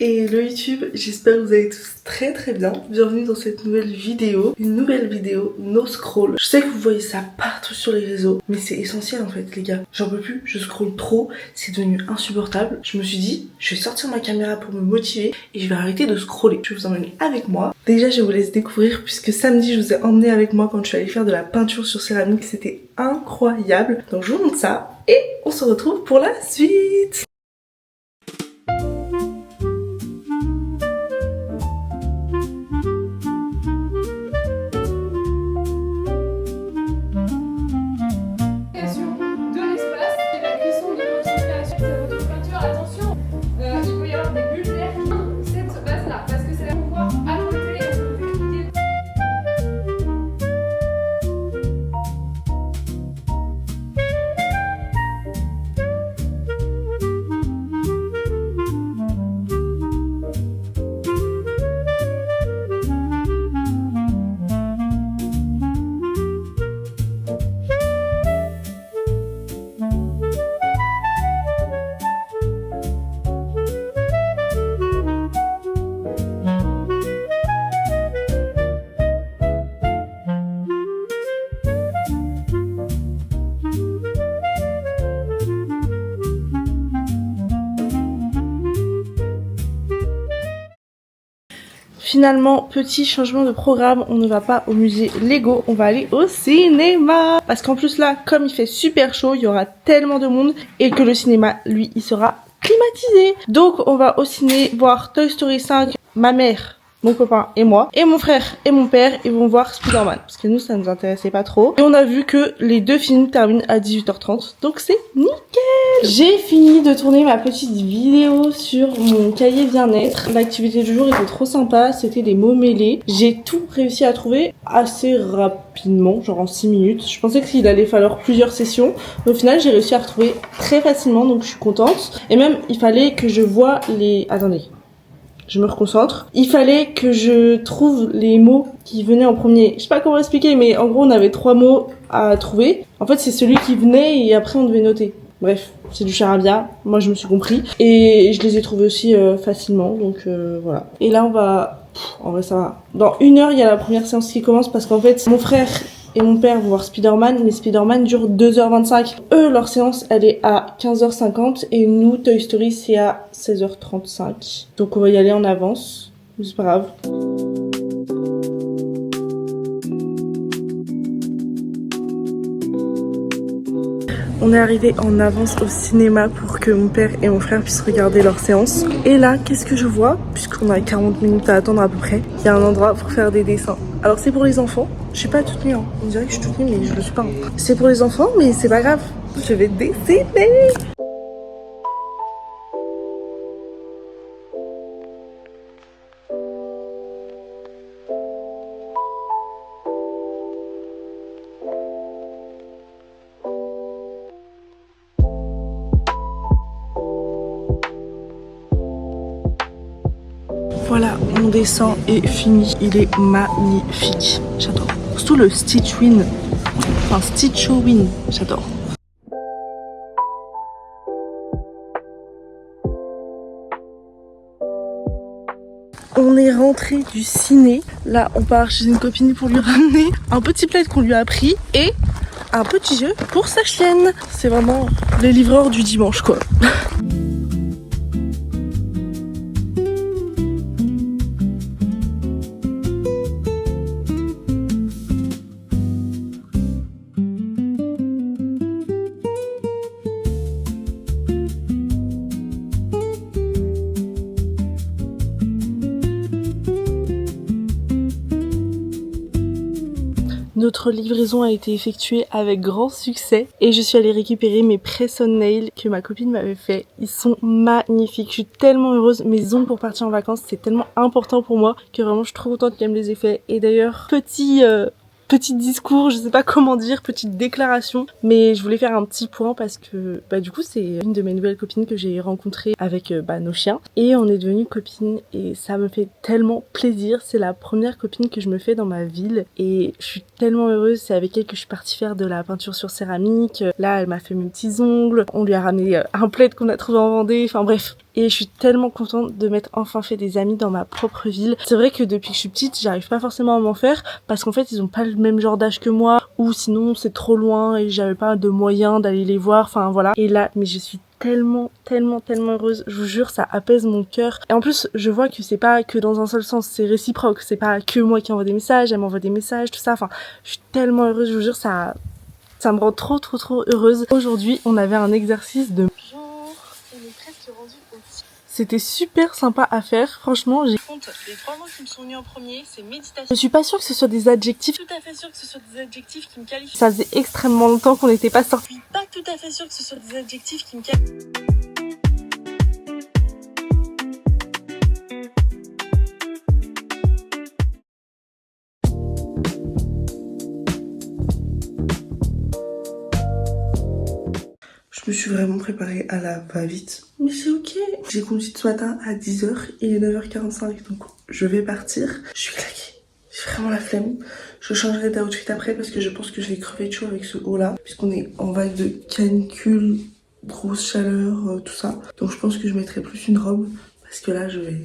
Hello YouTube, j'espère que vous allez tous très très bien. Bienvenue dans cette nouvelle vidéo, une nouvelle vidéo no scroll. Je sais que vous voyez ça partout sur les réseaux, mais c'est essentiel en fait les gars. J'en peux plus, je scroll trop, c'est devenu insupportable. Je me suis dit, je vais sortir ma caméra pour me motiver et je vais arrêter de scroller. Je vais vous emmener avec moi. Déjà je vous laisse découvrir puisque samedi je vous ai emmené avec moi quand je suis allée faire de la peinture sur céramique, c'était incroyable. Donc je vous montre ça et on se retrouve pour la suite. Finalement, petit changement de programme, on ne va pas au musée Lego, on va aller au cinéma. Parce qu'en plus là, comme il fait super chaud, il y aura tellement de monde et que le cinéma, lui, il sera climatisé. Donc on va au ciné voir Toy Story 5, ma mère, mon copain et moi, et mon frère et mon père, ils vont voir Spider-Man, parce que nous ça nous intéressait pas trop. Et on a vu que les deux films terminent à 18h30, donc c'est nickel. J'ai fini de tourner ma petite vidéo sur mon cahier bien-être. L'activité du jour était trop sympa, c'était des mots mêlés. J'ai tout réussi à trouver assez rapidement, genre en 6 minutes. Je pensais qu'il allait falloir plusieurs sessions, mais au final j'ai réussi à retrouver très facilement, donc je suis contente. Et même il fallait que je voie les... Attendez. Je me reconcentre. Il fallait que je trouve les mots qui venaient en premier. Je sais pas comment expliquer, mais en gros, on avait 3 mots à trouver. En fait, c'est celui qui venait et après, on devait noter. Bref, c'est du charabia. Moi, je me suis compris. Et je les ai trouvés aussi facilement. Donc, voilà. Et là, on va... en vrai, ça va. Dans 1 heure, il y a la première séance qui commence parce qu'en fait, mon frère et mon père vont voir Spider-Man, mais Spider-Man dure 2h25. Eux, leur séance, elle est à 15h50 et nous, Toy Story, c'est à 16h35. Donc on va y aller en avance, mais c'est pas grave. On est arrivé en avance au cinéma pour que mon père et mon frère puissent regarder leur séance. Et là, qu'est-ce que je vois? Puisqu'on a 40 minutes à attendre à peu près, il y a un endroit pour faire des dessins. Alors c'est pour les enfants. Je suis pas toute nue, hein. On dirait que je suis toute nue, mais je le suis pas. Hein. C'est pour les enfants, mais c'est pas grave. Je vais dessiner. Voilà, mon dessin est fini. Il est magnifique. J'adore. Surtout le Stitch Win. Enfin, Stitch Win. J'adore. On est rentré du ciné. Là, on part chez une copine pour lui ramener un petit plaid qu'on lui a pris et un petit jeu pour sa chienne. C'est vraiment les livreurs du dimanche, quoi. Notre livraison a été effectuée avec grand succès et je suis allée récupérer mes press-on nails que ma copine m'avait fait. Ils sont magnifiques, je suis tellement heureuse. Mes ongles pour partir en vacances, c'est tellement important pour moi que vraiment je suis trop contente qu'elle me les ait fait. Et d'ailleurs, petit discours, je sais pas comment dire, petite déclaration, mais je voulais faire un petit point parce que du coup c'est une de mes nouvelles copines que j'ai rencontrées avec nos chiens et on est devenues copines et ça me fait tellement plaisir. C'est la première copine que je me fais dans ma ville et je suis tellement heureuse. C'est avec elle que je suis partie faire de la peinture sur céramique. Là elle m'a fait mes petits ongles, on lui a ramené un plaid qu'on a trouvé en Vendée, enfin bref. et je suis tellement contente de m'être enfin fait des amis dans ma propre ville. C'est vrai que depuis que je suis petite, j'arrive pas forcément à m'en faire parce qu'en fait ils ont pas le même genre d'âge que moi ou sinon c'est trop loin et j'avais pas de moyens d'aller les voir, enfin voilà. Et là, mais je suis tellement heureuse, je vous jure, ça apaise mon cœur. Et en plus je vois que c'est pas que dans un seul sens, c'est réciproque, c'est pas que moi qui envoie des messages, elle m'envoie des messages, tout ça, enfin je suis tellement heureuse, je vous jure, ça me rend trop heureuse. Aujourd'hui on avait un exercice de bonjour, on est presque rendu au petit. C'était super sympa à faire, franchement. Les 3 mots qui me sont venus en premier, c'est méditation. Je suis pas sûre que ce soit des adjectifs. Tout à fait sûre que ce soit des adjectifs qui me qualifient. Ça faisait extrêmement longtemps qu'on n'était pas sortis. Je suis pas tout à fait sûre que ce soit des adjectifs qui me qualifient. Je me suis vraiment préparée à la va-vite. Mais c'est ok. J'ai conduit ce matin à 10h, il est 9h45, donc je vais partir. Je suis claquée. J'ai vraiment la flemme. Je changerai d'outfit après parce que je pense que je vais crever de chaud avec ce haut là. Puisqu'on est en vague de canicule, grosse chaleur, tout ça. Donc je pense que je mettrai plus une robe parce que là je vais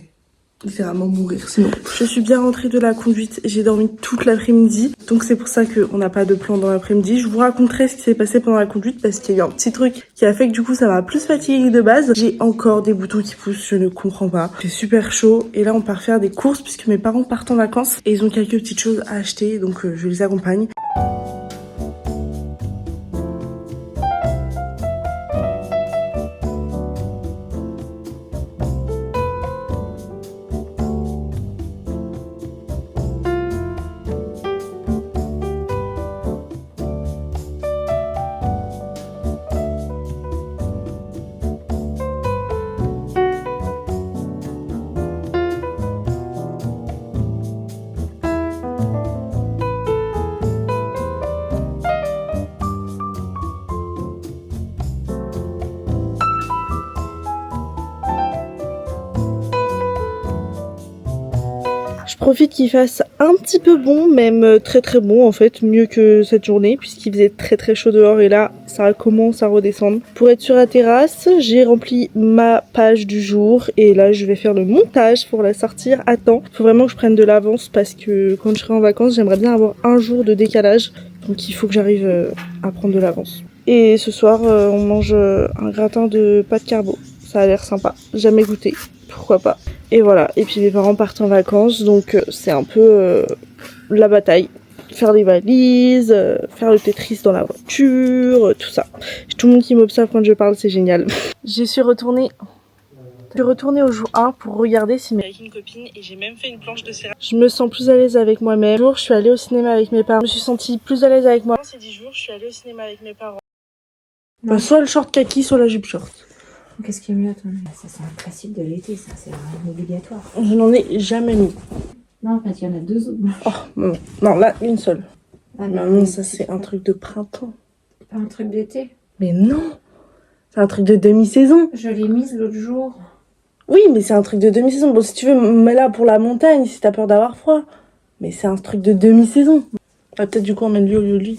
littéralement mourir sinon. Je suis bien rentrée de la conduite, j'ai dormi toute l'après-midi, donc c'est pour ça qu'on n'a pas de plan dans l'après-midi. Je vous raconterai ce qui s'est passé pendant la conduite parce qu'il y a eu un petit truc qui a fait que du coup ça m'a plus fatiguée que de base. J'ai encore des boutons qui poussent, je ne comprends pas. C'est super chaud et là on part faire des courses puisque mes parents partent en vacances et ils ont quelques petites choses à acheter, donc je les accompagne. Je profite qu'il fasse un petit peu bon, même très bon en fait, mieux que cette journée puisqu'il faisait très chaud dehors et là ça commence à redescendre. Pour être sur la terrasse, j'ai rempli ma page du jour et là je vais faire le montage pour la sortir à temps. Il faut vraiment que je prenne de l'avance parce que quand je serai en vacances, j'aimerais bien avoir un jour de décalage, donc il faut que j'arrive à prendre de l'avance. Et ce soir, on mange un gratin de pâtes carbo. Ça a l'air sympa, jamais goûté, pourquoi pas. Et voilà, et puis mes parents partent en vacances, donc c'est un peu la bataille. Faire les valises, faire le Tetris dans la voiture, tout ça. J'ai tout le monde qui m'observe quand je parle, c'est génial. Je suis retournée au jour 1 pour regarder si avec une copine et j'ai même fait une planche de serrage. Je me sens plus à l'aise avec moi-même. Je suis allée au cinéma avec mes parents. Je me suis sentie plus à l'aise avec moi. Ces 10 jours, je suis allée au cinéma avec mes parents. Bah, soit le short kaki, soit la jupe short. Qu'est-ce qui est mieux à ton avis? Ça, c'est un classique de l'été, ça, c'est un obligatoire. Je n'en ai jamais mis. Non, parce qu'il y en a 2 autres. Oh, non. Non, là, une seule. Ah, non, ça, c'est un truc de printemps. Pas un truc d'été? Mais non! C'est un truc de demi-saison. Je l'ai mise l'autre jour. Oui, mais c'est un truc de demi-saison. Bon, si tu veux, mets là pour la montagne, si t'as peur d'avoir froid. Mais c'est un truc de demi-saison. Ah, peut-être du coup, emmène-lui au lieu de lui.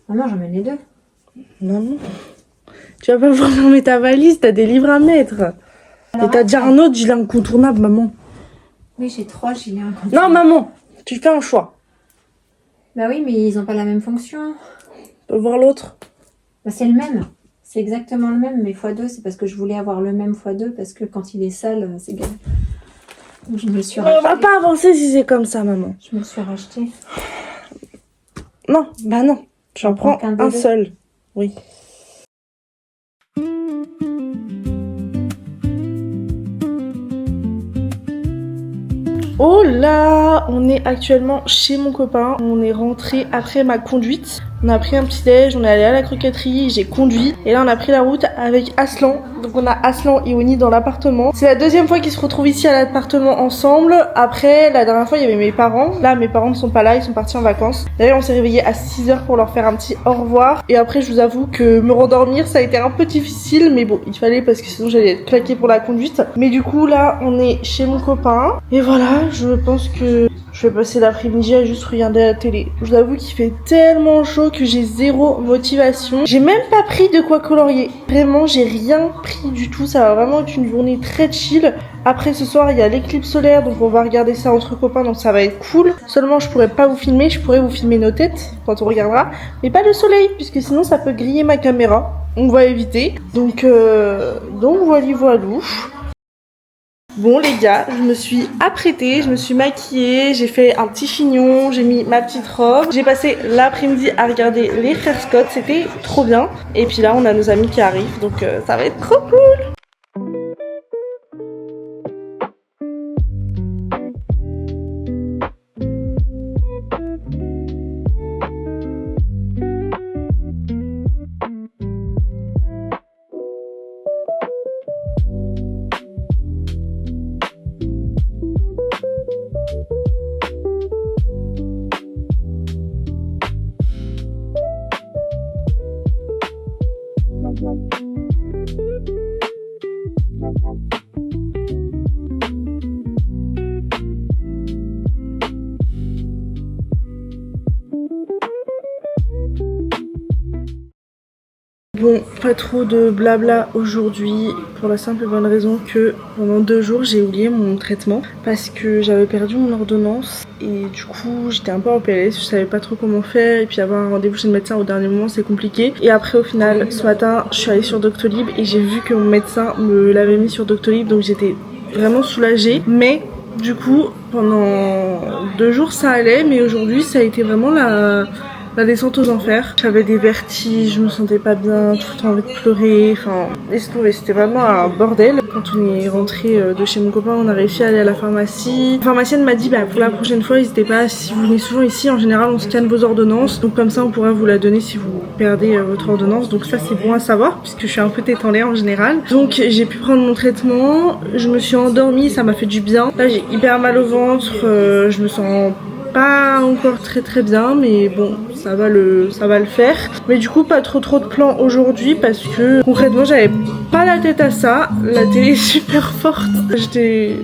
Maman, j'emmène les 2. Non. Tu vas pas pouvoir fermer ta valise, t'as des livres à mettre. Alors, et t'as déjà un autre gilet incontournable, maman. Oui, j'ai 3 gilets incontournables. Non, maman, tu fais un choix. Bah oui, mais ils ont pas la même fonction. On peut voir l'autre. Bah c'est le même. C'est exactement le même, mais x2, c'est parce que je voulais avoir le même x2, parce que quand il est sale, c'est galère. Donc je me le suis racheté. On va pas avancer si c'est comme ça, maman. Je me le suis racheté. Non, bah non. J'en prends un seul. Oui. Oh là, on est actuellement chez mon copain. On est rentré après ma conduite. On a pris un petit déj, on est allé à la croqueterie, j'ai conduit. Et là on a pris la route avec Aslan. Donc on a Aslan et Oni dans l'appartement. C'est la deuxième fois qu'ils se retrouvent ici à l'appartement ensemble. Après, la dernière fois il y avait mes parents. Là mes parents ne sont pas là, ils sont partis en vacances. D'ailleurs on s'est réveillé à 6h pour leur faire un petit au revoir. Et après je vous avoue que me rendormir ça a été un peu difficile. Mais bon, il fallait parce que sinon j'allais être claquée pour la conduite. Mais du coup là on est chez mon copain. Et voilà, je pense que Je vais passer l'après-midi à juste regarder la télé. Je vous avoue qu'il fait tellement chaud que j'ai zéro motivation. J'ai même pas pris de quoi colorier. Vraiment, j'ai rien pris du tout. Ça va vraiment être une journée très chill. Après ce soir, il y a l'éclipse solaire, donc on va regarder ça entre copains, donc ça va être cool. Seulement, je pourrais pas vous filmer, je pourrais vous filmer nos têtes quand on regardera, mais pas le soleil, puisque sinon ça peut griller ma caméra. On va éviter. Donc voilà. Bon les gars, je me suis apprêtée, je me suis maquillée, j'ai fait un petit chignon, j'ai mis ma petite robe. J'ai passé l'après-midi à regarder les frères Scott, c'était trop bien. Et puis là, on a nos amis qui arrivent, donc ça va être trop cool. Bon, pas trop de blabla aujourd'hui pour la simple et bonne raison que pendant 2 jours j'ai oublié mon traitement parce que j'avais perdu mon ordonnance et du coup j'étais un peu en PLS, je savais pas trop comment faire et puis avoir un rendez-vous chez le médecin au dernier moment c'est compliqué. Et après au final ce matin je suis allée sur Doctolib et j'ai vu que mon médecin me l'avait mis sur Doctolib, donc j'étais vraiment soulagée. Mais du coup pendant 2 jours ça allait, mais aujourd'hui ça a été vraiment la descente aux enfers. J'avais des vertiges, je me sentais pas bien, tout le temps envie de pleurer, enfin laisse tomber, c'était vraiment un bordel. Quand on est rentré de chez mon copain, on a réussi à aller à la pharmacie. La pharmacienne m'a dit pour la prochaine fois n'hésitez pas, si vous venez souvent ici, en général on scanne vos ordonnances, donc comme ça on pourra vous la donner si vous perdez votre ordonnance, donc ça c'est bon à savoir puisque je suis un peu tête en l'air en général. Donc j'ai pu prendre mon traitement, je me suis endormie, ça m'a fait du bien. Là j'ai hyper mal au ventre, je me sens pas encore très bien, mais bon ça va le faire. Mais du coup pas trop de plans aujourd'hui parce que concrètement j'avais pas la tête à ça. La télé est super forte, j'étais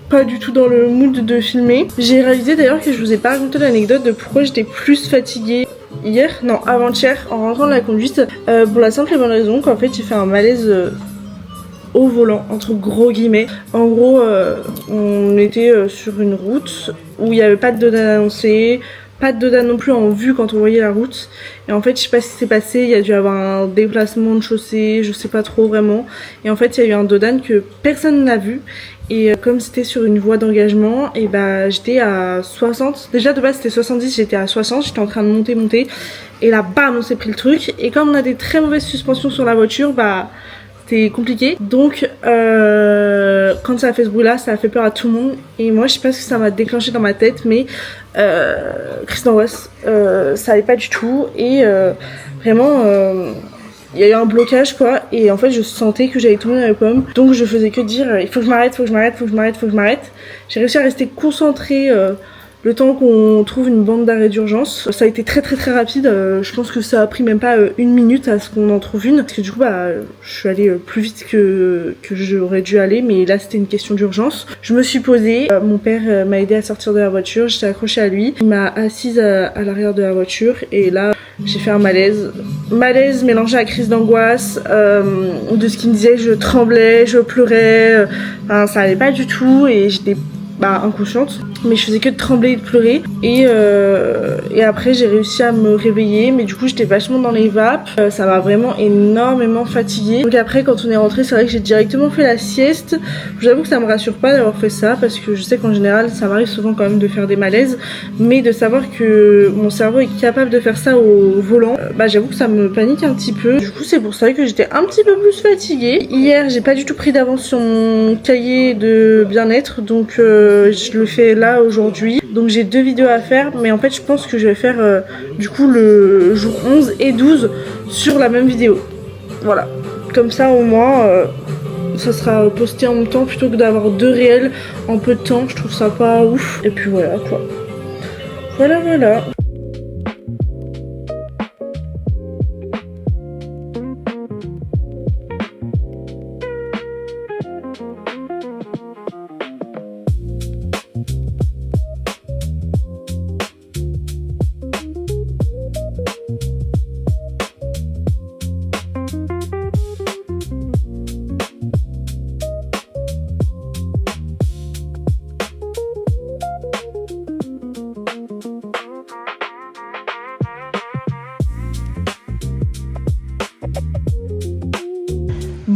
pas du tout dans le mood de filmer. J'ai réalisé d'ailleurs que je vous ai pas raconté l'anecdote de pourquoi j'étais plus fatiguée hier, non avant-hier, en rentrant de la conduite, pour la simple et bonne raison qu'en fait j'ai fait un malaise au volant, entre gros guillemets. En gros, on était sur une route où il n'y avait pas de dodan annoncé, pas de dodan non plus en vue quand on voyait la route. Et en fait, je sais pas ce qui s'est passé, il y a dû avoir un déplacement de chaussée, je sais pas trop vraiment. Et en fait, il y a eu un dodan que personne n'a vu. Et comme c'était sur une voie d'engagement, et j'étais à 60. Déjà de base c'était 70, j'étais à 60, j'étais en train de monter. Et là, bam, on s'est pris le truc. Et comme on a des très mauvaises suspensions sur la voiture, c'était compliqué. Donc quand ça a fait ce bruit là, ça a fait peur à tout le monde. Et moi je sais pas ce que ça m'a déclenché dans ma tête, mais crise d'angoisse, ça allait pas du tout. Et vraiment il y a eu un blocage quoi. Et en fait je sentais que j'allais tomber dans les pommes. Donc je faisais que dire il faut que je m'arrête. J'ai réussi à rester concentrée le temps qu'on trouve une bande d'arrêt d'urgence. Ça a été très rapide, je pense que ça a pris même pas 1 minute à ce qu'on en trouve une. Parce que du coup je suis allée plus vite que j'aurais dû aller, mais là c'était une question d'urgence. Je me suis posée, mon père m'a aidé à sortir de la voiture, j'étais accrochée à lui. Il m'a assise à l'arrière de la voiture et là j'ai fait un malaise mélangé à crise d'angoisse, de ce qu'il me disait, je tremblais, je pleurais, enfin ça allait pas du tout et j'étais inconsciente, mais je faisais que de trembler et de pleurer. Et après j'ai réussi à me réveiller, mais du coup j'étais vachement dans les vapes, ça m'a vraiment énormément fatiguée. Donc après quand on est rentré, c'est vrai que j'ai directement fait la sieste. J'avoue que ça me rassure pas d'avoir fait ça parce que je sais qu'en général ça m'arrive souvent quand même de faire des malaises, mais de savoir que mon cerveau est capable de faire ça au volant, j'avoue que ça me panique un petit peu. Du coup c'est pour ça que j'étais un petit peu plus fatiguée. Hier j'ai pas du tout pris d'avance sur mon cahier de bien-être, donc je le fais là aujourd'hui. Donc j'ai 2 vidéos à faire, mais en fait je pense que je vais faire du coup le jour 11 et 12 sur la même vidéo. Voilà, comme ça au moins ça sera posté en même temps plutôt que d'avoir 2 réels en peu de temps. Je trouve ça pas ouf. Et puis voilà quoi. Voilà.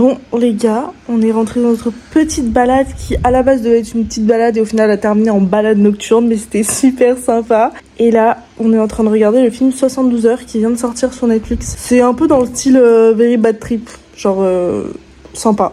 Bon les gars, on est rentré dans notre petite balade qui à la base devait être une petite balade et au final a terminé en balade nocturne, mais c'était super sympa. Et là, on est en train de regarder le film 72 heures qui vient de sortir sur Netflix. C'est un peu dans le style Very Bad Trip, genre sympa.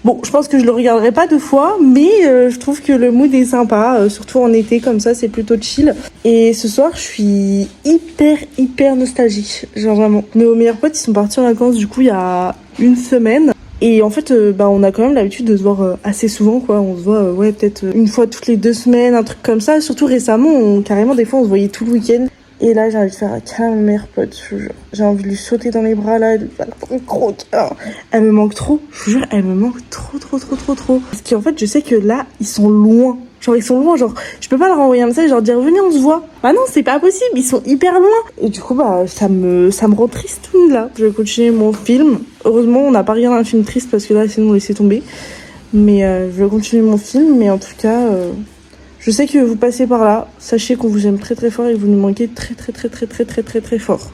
Bon, je pense que je le regarderai pas 2 fois, mais je trouve que le mood est sympa, surtout en été comme ça, c'est plutôt chill. Et ce soir, je suis hyper nostalgique, genre vraiment. Nos meilleurs potes, ils sont partis en vacances du coup il y a une semaine. Et en fait, on a quand même l'habitude de se voir assez souvent, quoi. On se voit, peut-être une fois toutes les 2 semaines, un truc comme ça. Surtout récemment, carrément, des fois, on se voyait tout le week-end. Et là, j'ai envie de faire un câlin à ma meilleure pote, je vous jure. J'ai envie de lui sauter dans les bras, là, et de lui faire un gros câlin. Elle me manque trop, je vous jure, elle me manque trop. Parce qu'en fait, je sais que là, ils sont loin. Genre, ils sont loin, genre, je peux pas leur envoyer un message, genre dire, venez, on se voit. Bah non, c'est pas possible, ils sont hyper loin. Et du coup, ça me rend triste, là. Je vais continuer mon film. Heureusement, on n'a pas regardé un film triste, parce que là, sinon, on laissait tomber. Mais je vais continuer mon film, mais en tout cas... Je sais que vous passez par là, sachez qu'on vous aime très fort et vous nous manquez très fort.